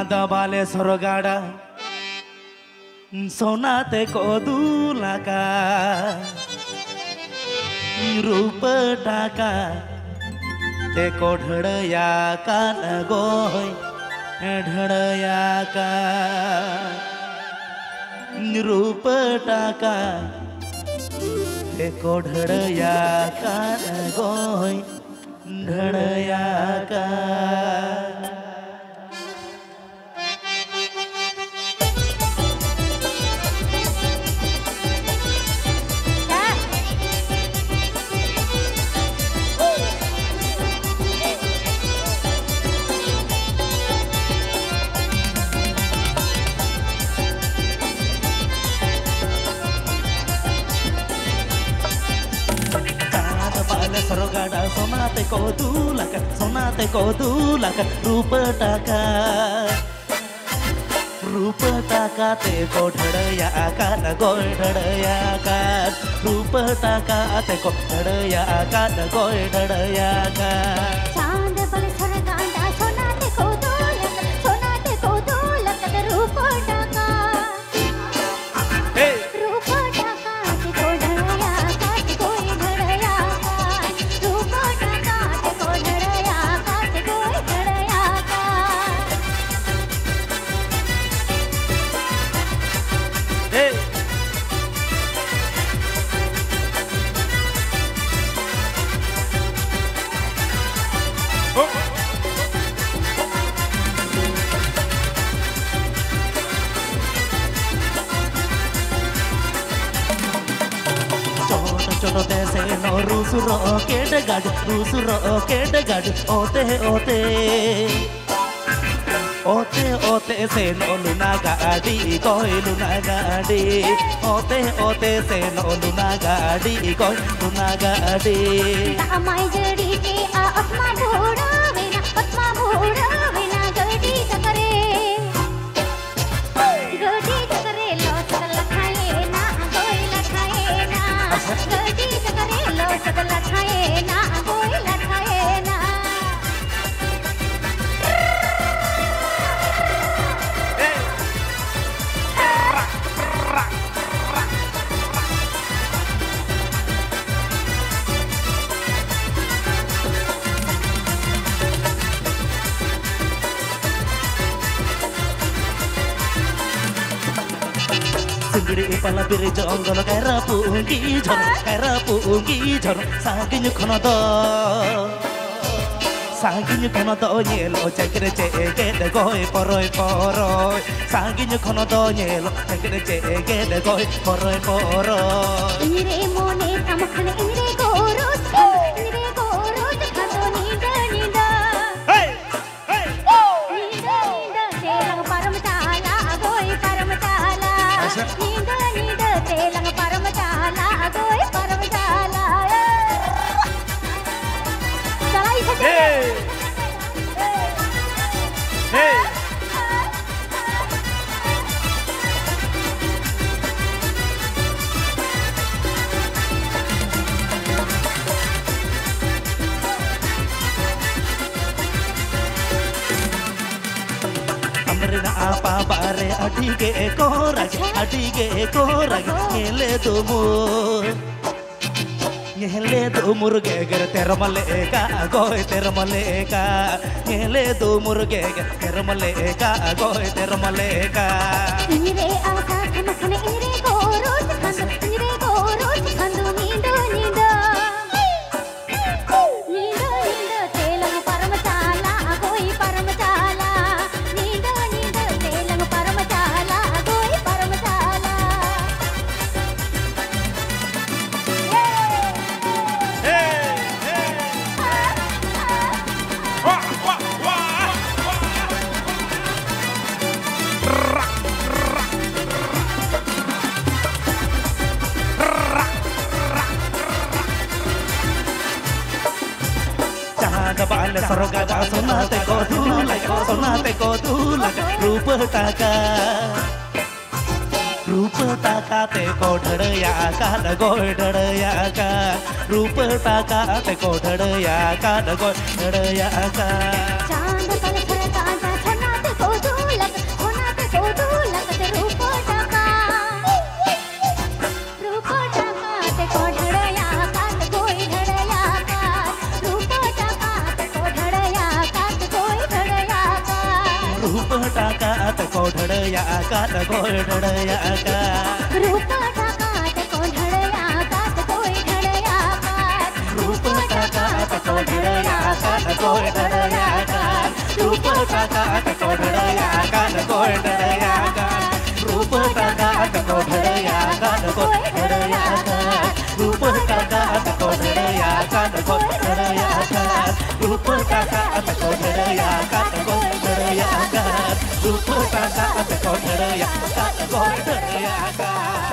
बाले सरगाड़ा सोनाते को दूलाका रूप टाका ते को ढड़या का नगोय ढड़या का रूप टाका ते को ढड़या का नगोय ढड़या का सरगाड़ा सोनाते को दूलाका रूप टाका ते को ढड़या का नगोय ढड़या का रूप टाका ते को ढड़या का नगोय ढड़या का चांद बल सरगाड़ा सोनाते को दूलाका रूप टाका चलो देसे नो रूसुरो केट गाड़ी ओते से नो लुना गाड़ी कोई लुना गाड़ी ओते से नो लुना गाड़ी कोई लुना गाड़ी अमाय जड़ी के अपमा भोड़ा वेना गड़ी चकरे लो सकल खाए ना कोई लखाए ना गड़ी चकरे लो सकल खाए ना कोई लखाए ना सिंगड़ी पाला बिरे जंगल कैरा पुंगी झर सागिन खन दो येलो चक्र चेके गोय परोय सागिन खन दो येलो चक्र चेके गोय परोय इरे मोने तमखन इरे गोरो खतो नींदा तेलंग परम चाला गोय परम चाला नींद तेलंग परम चाला गोय परम चाला सलाई सजे apa bare adige korag ngele do murge ger termale ka goy termale ka ngele do murge ger termale ka goy termale ka ire asa khamkhane ire goro khandu nindo telang param chala goy param chala nindo telang param chala goy param chala बाले सरगाड़ा सोनाते को दूलाका रूप टाका ते को ढड़या का गोय ढड़या का रूप टाका ते को ढड़या का गोय ढड़या का चांद पल सरगाड़ा सोनाते को दूलाका ढळया कात गोळ ढळया कात रूप टाकात कोढळया कात गोळ ढळया कात रूप टाकात कोढळया कात गोळ ढळया कात रूप टाकात कोढळया कात गोळ ढळया कात रूप टाकात कोढळया कात गोळ ढळया कात रूप टाकात कोढळया कात गोळ ढळया कात रूप टाकात कोढळया कात गोळ ढळया कात रूप टाकात कोढळया कात गोळ ढळया कात